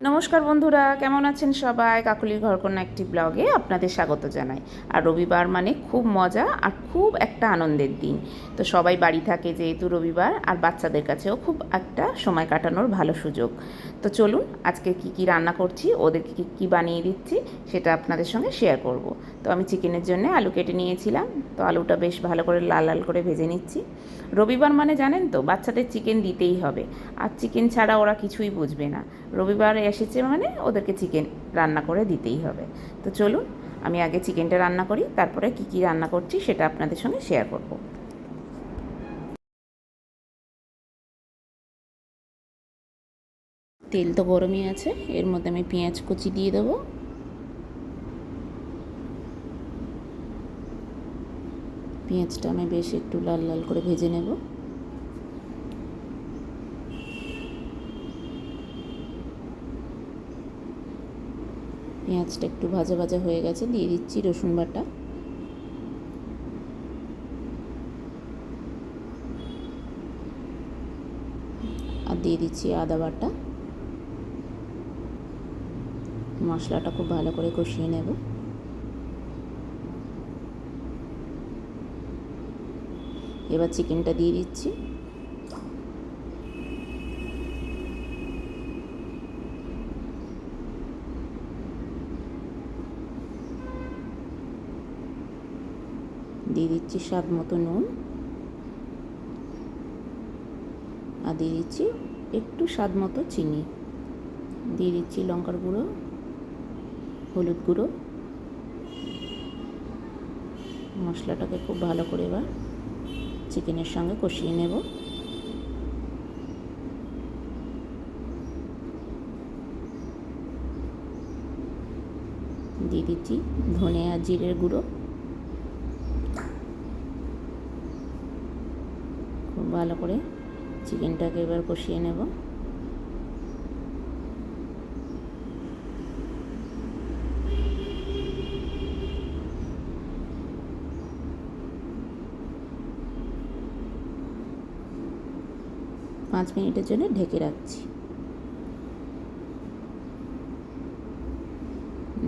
নমস্কার বন্ধুরা, কেমন আছেন সবাই? কাকলির ঘরকন্যা একটি ব্লগে আপনাদের স্বাগত জানাই। আর রবিবার মানে খুব মজা আর খুব একটা আনন্দের দিন। তো সবাই বাড়ি থাকে যেহেতু রবিবার, আর বাচ্চাদের কাছেও খুব একটা সময় কাটানোর ভালো সুযোগ। তো চলুন আজকে কি রান্না করছি, ওদেরকে কী বানিয়ে দিচ্ছি সেটা আপনাদের সঙ্গে শেয়ার করব। তো আমি চিকেনের জন্য আলু কেটে নিয়েছিলাম। তো আলুটা বেশ ভালো করে লাল লাল করে ভেজে নিচ্ছি। রবিবার মানে জানেন তো, বাচ্চাদের চিকেন দিতেই হবে, আর চিকেন ছাড়া ওরা কিছুই বুঝবে না। রবিবার এসেছে মানে ওদেরকে চিকেন রান্না করে দিতেই হবে। তো চলুন আমি আগে চিকেনটা রান্না করি, তারপরে কি রান্না করছি সেটা আপনাদের সঙ্গে শেয়ার করব। তেল তো গরমই আছে, এর মধ্যে আমি পেঁয়াজ কুচি দিয়ে দেবো। পেঁয়াজটা আমি বেশ একটু লাল লাল করে ভেজে নেব। পেঁয়াজটা একটু ভাজা ভাজা হয়ে গেছে, দিয়ে দিচ্ছি রসুন বাটা। আর দিয়ে দিচ্ছি আদা বাটা। মশলাটা খুব ভালো করে কষিয়ে নেব। এবার চিকেনটা দিয়ে দিচ্ছি। দিয়ে দিচ্ছি স্বাদ মতো নুন, আর দিয়ে দিচ্ছি একটু স্বাদ মতো চিনি। দিয়ে দিচ্ছি লঙ্কার গুঁড়ো, হলুদ গুঁড়ো। মশলাটাকে খুব ভালো করে এবার চিকেনের সঙ্গে কষিয়ে নেব। দিয়ে দিচ্ছি ধনে আর জিরের গুঁড়ো। খুব ভালো করে চিকেনটাকে এবার কষিয়ে নেব। পাঁচ মিনিটের জন্য ঢেকে রাখছি।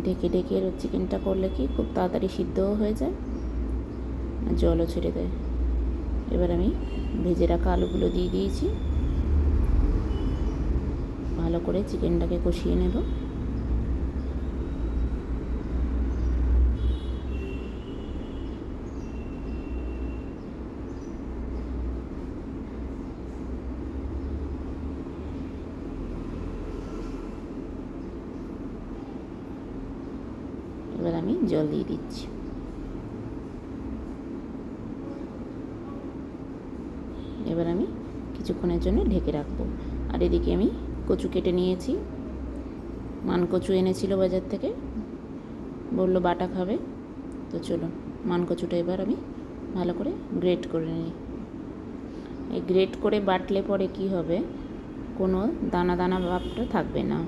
ঢেকে ঢেকে চিকেনটা করলে কি খুব তাড়াতাড়ি সিদ্ধও হয়ে যায়, আর জলও ছেড়ে দেয়। এবার আমি ভেজে রাখা আলুগুলো দিয়ে দিয়েছি। ভালো করে চিকেনটাকে কষিয়ে নেব। এবার আমি জল দিয়ে দিচ্ছি। এবার আমি কিছুক্ষণের জন্য ঢেকে রাখবো। আর এদিকে আমি কচু কেটে নিয়েছি। মানকচু এনেছিল বাজার থেকে, বললো বাটা খাবে। তো চলুন মানকচুটা এবার আমি ভালো করে গ্রেট করে নিই। এই গ্রেট করে বাটলে পরে কি হবে, কোনো দানা দানা ভাবটা থাকবে না।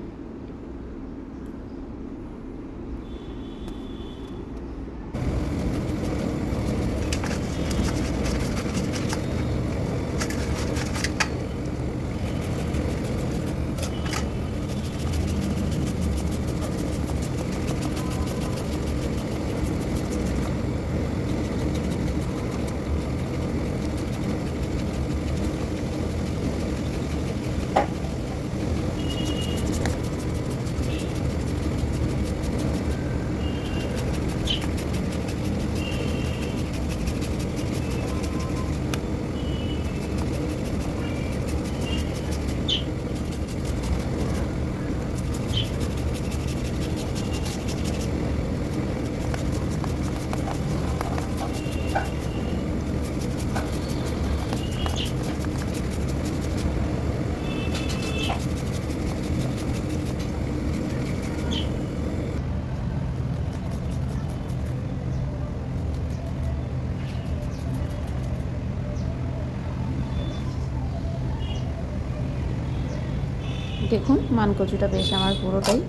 দেখুন মানকচুটা বেশ আমার পুরোটাই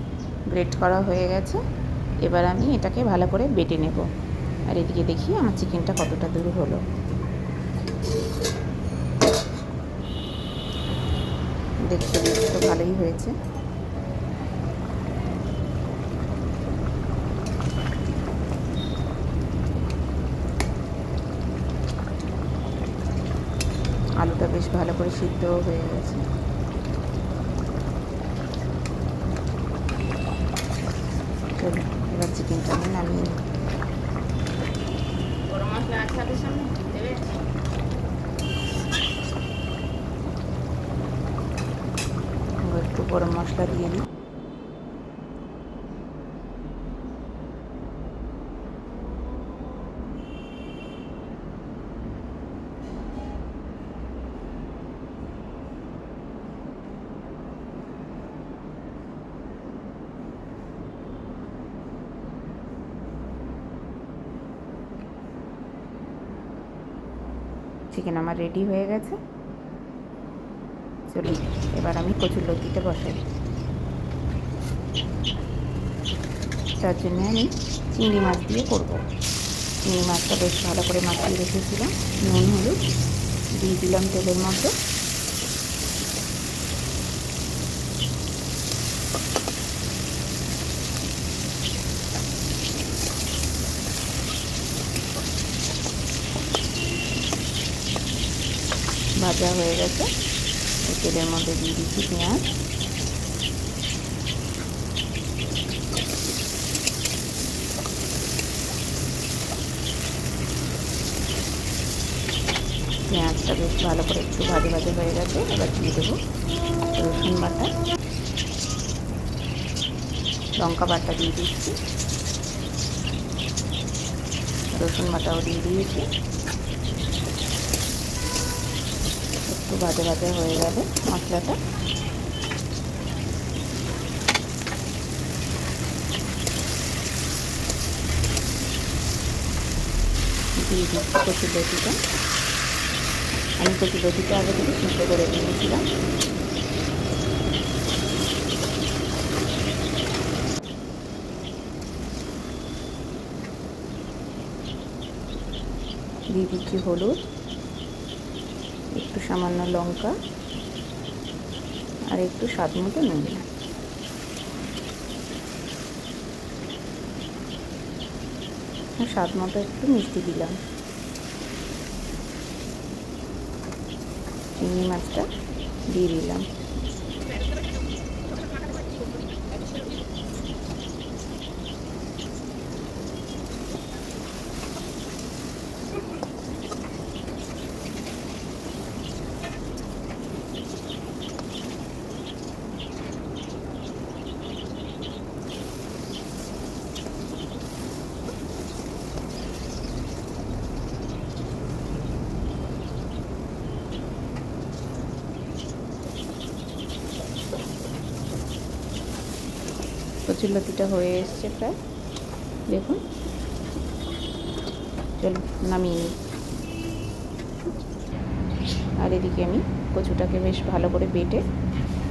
গ্রেট করা হয়ে গেছে। এবার আমি এটাকে ভালো করে বেটে নেব। আর এদিকে দেখি আমার চিকেনটা কতটা দূর হলো। দেখতে তো ভালোই হয়েছে। বেশ ভালো করে সিদ্ধও হয়ে গেছে। চলো এবার চিকেনটা আমি নামিয়ে নিই। গরম মশলা আছে হাতের সামনে দেবে। একটু গরম মশলা দিয়ে দিই। চিকেন আমার রেডি হয়ে গেছে। চলি এবার আমি কচুরলতিতে বসাই। তার জন্য আমি চিংড়ি মাছ দিয়ে করব। চিংড়ি মাছটা বেশ ভালো করে মাখিয়ে রেখেছিলাম, নুন হলুদ দিয়ে দিলাম তেলের মধ্যে। ভাজা হয়ে গেছে, এই তেলের মধ্যে দিয়ে দিচ্ছি পেঁয়াজ। পেঁয়াজটা বেশ ভালো করে একটু ভাজা ভাজা হয়ে গেছে, এবার দিয়ে দেবো রসুন বাটা, লঙ্কা বাটা দিয়ে দিচ্ছি, রসুন বাটাও দিয়ে দিয়েছি। একটু ভাজা ভাজা হয়ে গেলে মশলাটা দিয়ে দিচ্ছি কচুরলতিটা। আমি কচুরলতিটা আগে থেকে সিদ্ধ করে নিয়েছিলাম। দিয়ে দিচ্ছি হলুদ, একটু সামান্য লঙ্কা আর একটু স্বাদ মতো নুন। আর স্বাদ মতো একটু মিষ্টি দিলাম। চিংড়ি মাছটা দিয়ে দিলাম। কচুরলতিটা হয়ে এসছে প্রায়, দেখুন। চলো নামিয়ে নিই। আর এদিকে আমি কচুটাকে বেশ ভালো করে বেটে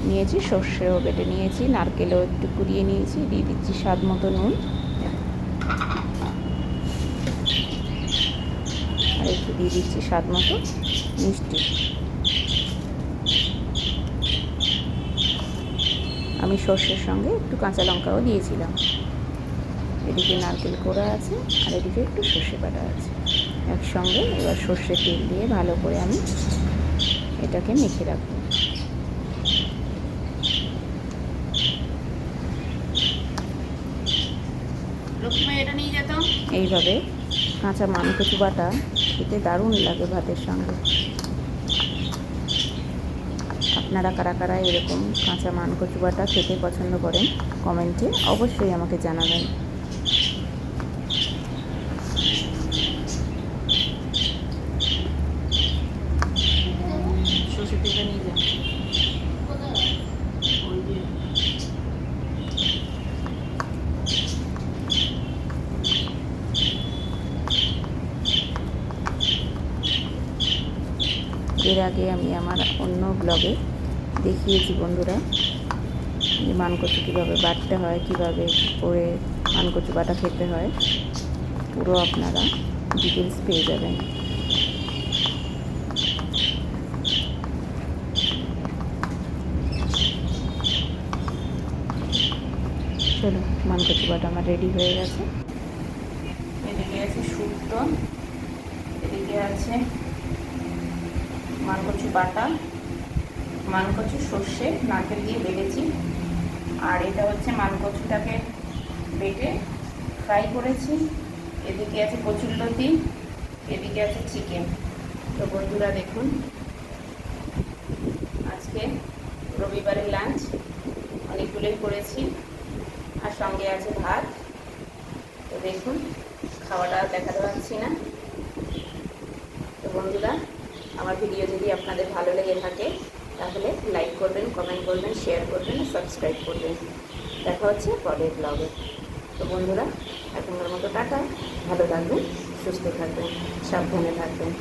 নিয়েছি, সর্ষেও বেটে নিয়েছি, নারকেলও একটু কুড়িয়ে নিয়েছি। দিয়ে দিচ্ছি স্বাদ মতো নুন আর একটু দিয়ে দিচ্ছি স্বাদ মতো মিষ্টি। আমি সর্ষের সঙ্গে একটু কাঁচা লঙ্কাও দিয়েছিলাম। এদিকে নারকেল কোড়া আছে আর এদিকে একটু সর্ষে বাটা আছে একসঙ্গে। এবার সর্ষের তেল দিয়ে ভালো করে আমি এটাকে মেখে রাখবো। এইভাবে কাঁচা মানকচু বাটা খেতে দারুণ লাগে ভাতের সঙ্গে। আপনারা কারা কারা এরকম কাঁচা মানকচু বাটা খেতে পছন্দ করেন কমেন্টে অবশ্যই আমাকে জানাবেন। এর আগে আমি আমার অন্য ব্লগে দেখিয়েছি বন্ধুরা যে মানকচু কীভাবে বাটতে হয়, কীভাবে করে মানকচু বাটা খেতে হয়, পুরো আপনারা ডিটেলস পেয়ে যাবেন। চলো মানকচু বাটা আমার রেডি হয়ে গেছে। এদিকে আছে শুক্তো, এদিকে আছে মানকচু বাটা, মানকচু সর্ষে নারকেল দিয়ে বেটেছি। আর এটা হচ্ছে মানকচুটাকে বেটে ফ্রাই করেছি। এদিকে আছে কচুরলতি, এদিকে আছে চিকেন। তো বন্ধুরা দেখুন, আজকে রবিবারের লাঞ্চ অনেকগুলোই করেছি, আর সঙ্গে আছে ভাত। তো দেখুন, খাওয়াটা দেখাতে পারছি না। তো বন্ধুরা, আমার ভিডিও যদি আপনাদের ভালো লেগে থাকে তাহলে লাইক করবেন, কমেন্ট করবেন, শেয়ার করবেন, সাবস্ক্রাইব করবেন। দেখা হচ্ছে পরের ব্লগে। তো বন্ধুরা, এখনকার মতো টাটা। ভালো থাকবেন, সুস্থ থাকবেন, সাবধানে থাকবেন।